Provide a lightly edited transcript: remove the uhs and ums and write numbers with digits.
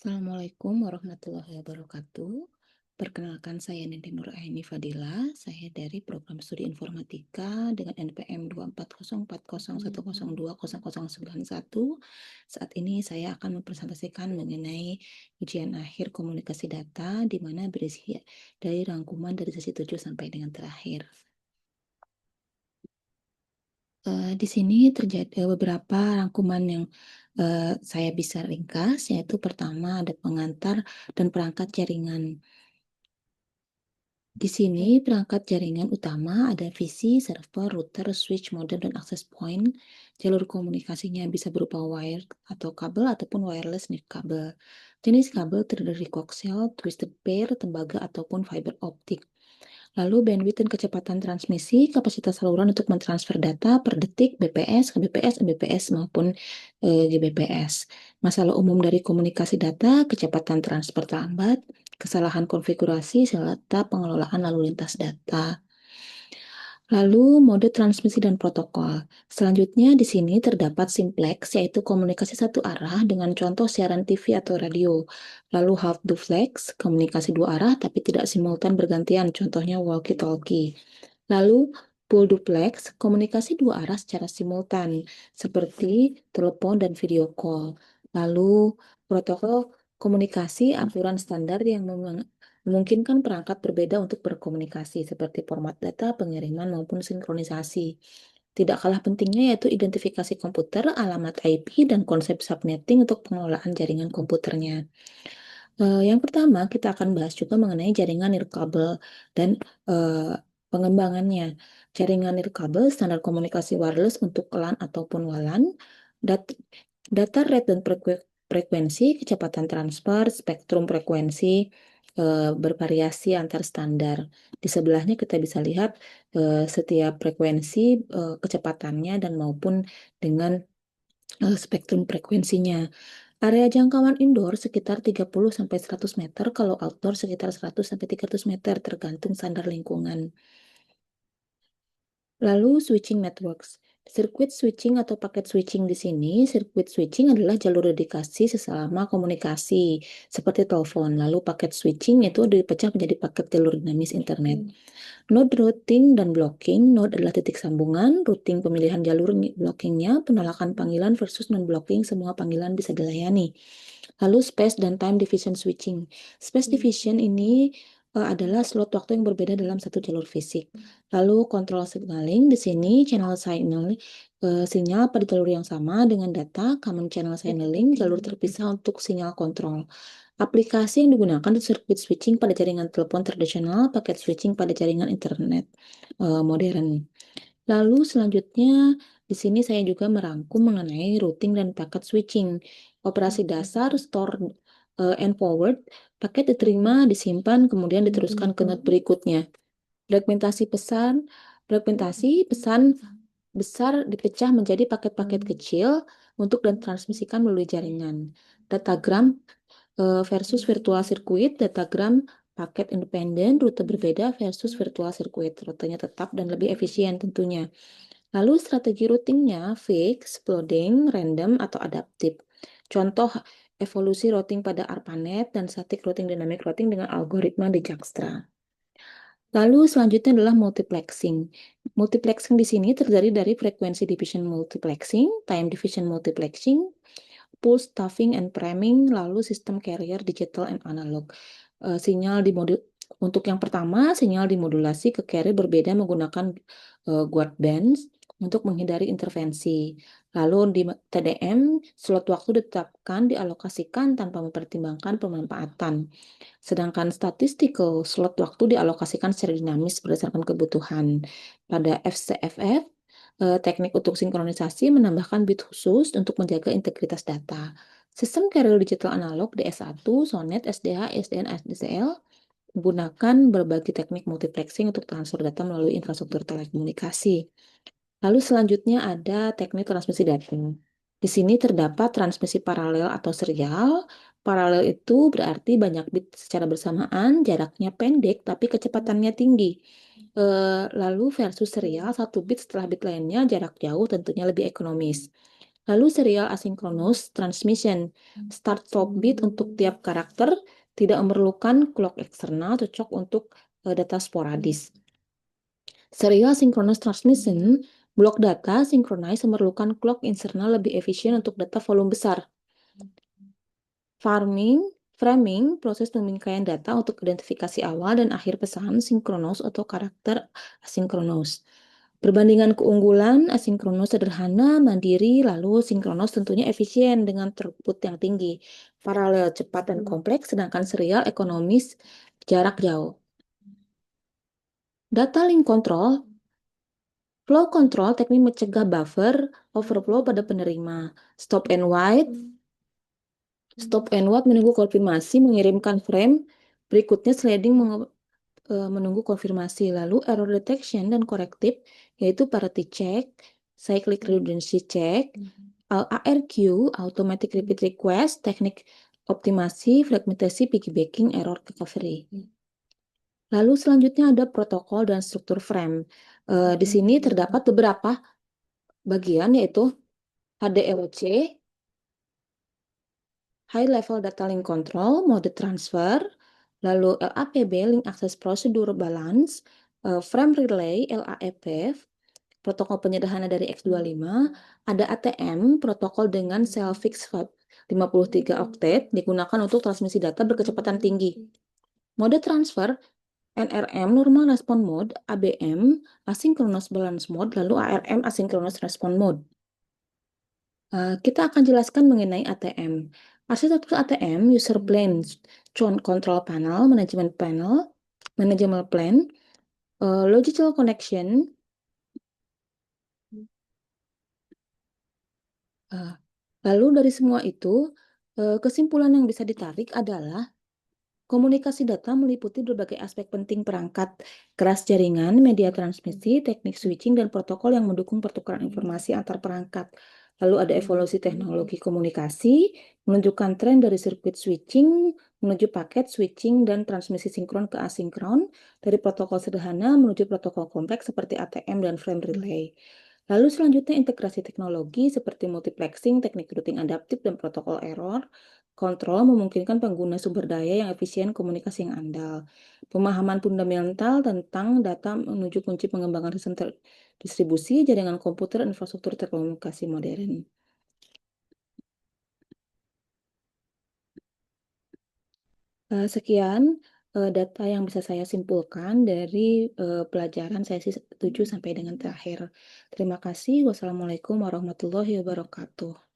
Assalamualaikum warahmatullahi wabarakatuh. Perkenalkan saya Nindi Nur Aini Fadila. Saya dari Program Studi Informatika dengan NPM 2404010020091. Saat ini saya akan mempresentasikan mengenai ujian akhir komunikasi data di mana berisi dari rangkuman dari sesi 7 sampai dengan terakhir. Di sini terjadi beberapa rangkuman yang saya bisa ringkas, yaitu pertama ada pengantar dan perangkat jaringan. Di sini perangkat jaringan utama ada visi, server, router, switch, modem, dan access point. Jalur komunikasinya bisa berupa wire atau kabel ataupun wireless nirkabel. Jenis kabel terdiri dari coaxial, twisted pair, tembaga, ataupun fiber optik. Lalu bandwidth dan kecepatan transmisi, kapasitas saluran untuk mentransfer data per detik, BPS, KBPS, MBPS, maupun GBPS. Masalah umum dari komunikasi data, kecepatan transfer terlambat, kesalahan konfigurasi, serta pengelolaan lalu lintas data. Lalu mode transmisi dan protokol. Selanjutnya di sini terdapat simplex, yaitu komunikasi satu arah dengan contoh siaran TV atau radio. Lalu half duplex, komunikasi dua arah tapi tidak simultan bergantian, contohnya walkie-talkie. Lalu full duplex, komunikasi dua arah secara simultan, seperti telepon dan video call. Lalu protokol komunikasi aturan standar yang memungkinkan perangkat berbeda untuk berkomunikasi, seperti format data, pengiriman, maupun sinkronisasi. Tidak kalah pentingnya yaitu identifikasi komputer, alamat IP, dan konsep subnetting untuk pengelolaan jaringan komputernya. Yang pertama, kita akan bahas juga mengenai jaringan nirkabel dan pengembangannya. Jaringan nirkabel standar komunikasi wireless untuk LAN ataupun WLAN, data rate dan frekuensi, kecepatan transfer, spektrum frekuensi bervariasi antar standar. Di sebelahnya kita bisa lihat setiap frekuensi kecepatannya dan maupun dengan spektrum frekuensinya. Area jangkauan indoor sekitar 30-100 meter, kalau outdoor sekitar 100-300 meter, tergantung standar lingkungan. Lalu switching networks. Sirkuit switching atau paket switching di sini, sirkuit switching adalah jalur dedikasi sesama komunikasi, seperti telepon. Lalu paket switching itu dipecah menjadi paket jalur dinamis internet. Node routing dan blocking. Node adalah titik sambungan, routing pemilihan jalur, blockingnya penolakan panggilan versus non-blocking, semua panggilan bisa dilayani. Lalu space dan time division switching. Space division ini adalah slot waktu yang berbeda dalam satu jalur fisik. Lalu control signaling, di sini channel signaling sinyal pada jalur yang sama dengan data, common channel signaling, jalur terpisah untuk sinyal kontrol. Aplikasi yang digunakan untuk circuit switching pada jaringan telepon tradisional, paket switching pada jaringan internet modern. Lalu selanjutnya di sini saya juga merangkum mengenai routing dan paket switching. Operasi dasar store and forward, paket diterima, disimpan, kemudian diteruskan ke node berikutnya. Fragmentasi pesan besar dipecah menjadi paket-paket kecil untuk dan transmisikan melalui jaringan. Datagram versus virtual circuit, datagram paket independen, rute berbeda versus virtual circuit, rutenya tetap dan lebih efisien tentunya. Lalu strategi routingnya fixed, floating, random, atau adaptif. Contoh evolusi routing pada ARPANET dan static routing, dynamic routing dengan algoritma di Dijkstra. Lalu selanjutnya adalah multiplexing. Multiplexing di sini terdiri dari frekuensi division multiplexing, time division multiplexing, pulse stuffing and priming, lalu sistem carrier digital and analog. Untuk yang pertama, sinyal dimodulasi ke carrier berbeda menggunakan guard bands untuk menghindari intervensi. Lalu di TDM, slot waktu ditetapkan dialokasikan tanpa mempertimbangkan pemanfaatan. Sedangkan statistical slot waktu dialokasikan secara dinamis berdasarkan kebutuhan. Pada FCFF, teknik untuk sinkronisasi menambahkan bit khusus untuk menjaga integritas data. Sistem carrier digital analog DS1, SONET, SDH, SDN, SDCL menggunakan berbagai teknik multiplexing untuk transfer data melalui infrastruktur telekomunikasi. Lalu selanjutnya ada teknik transmisi data. Di sini terdapat transmisi paralel atau serial. Paralel itu berarti banyak bit secara bersamaan, jaraknya pendek tapi kecepatannya tinggi. Lalu versus serial, satu bit setelah bit lainnya, jarak jauh tentunya lebih ekonomis. Lalu serial asynchronous transmission, start-stop bit untuk tiap karakter, tidak memerlukan clock eksternal, cocok untuk data sporadis. Serial synchronous transmission, blok data synchronize memerlukan clock internal lebih efisien untuk data volume besar. Framing, proses pemingkaian data untuk identifikasi awal dan akhir pesan sinkronos atau karakter asinkronos. Perbandingan keunggulan asinkronos sederhana, mandiri, lalu sinkronos tentunya efisien dengan throughput yang tinggi, paralel cepat dan kompleks, sedangkan serial ekonomis jarak jauh. Data link control, flow control teknik mencegah buffer overflow pada penerima. Stop and wait menunggu konfirmasi, mengirimkan frame berikutnya sliding menunggu konfirmasi. Lalu error detection dan corrective, yaitu parity check, cyclic redundancy check, ARQ, automatic repeat request, teknik optimasi, fragmentasi, piggybacking, error recovery. Lalu selanjutnya ada protokol dan struktur frame. Di sini terdapat beberapa bagian, yaitu HDLC, High Level Data Link Control, mode transfer, lalu LAPB, Link Access Procedure Balance, Frame Relay, LAEP, protokol penyederhana dari X25, ada ATM, protokol dengan cell fix 53 octet, digunakan untuk transmisi data berkecepatan tinggi. Mode transfer, NRM, Normal Response Mode, ABM, Asynchronous Balance Mode, lalu ARM, Asynchronous Response Mode. Kita akan jelaskan mengenai ATM. Arsitektur ATM, User Plane, Control Panel, Management Plan, Logical Connection. Lalu dari semua itu, kesimpulan yang bisa ditarik adalah komunikasi data meliputi berbagai aspek penting perangkat keras jaringan, media transmisi, teknik switching, dan protokol yang mendukung pertukaran informasi antar perangkat. Lalu ada evolusi teknologi komunikasi, menunjukkan tren dari sirkuit switching menuju paket switching dan transmisi sinkron ke asinkron, dari protokol sederhana menuju protokol kompleks seperti ATM dan frame relay. Lalu selanjutnya integrasi teknologi seperti multiplexing, teknik routing adaptif, dan protokol error kontrol memungkinkan pengguna sumber daya yang efisien komunikasi yang andal. Pemahaman fundamental tentang data menuju kunci pengembangan sistem distribusi jaringan komputer infrastruktur telekomunikasi modern. Sekian data yang bisa saya simpulkan dari pelajaran sesi 7 sampai dengan terakhir. Terima kasih. Wassalamualaikum warahmatullahi wabarakatuh.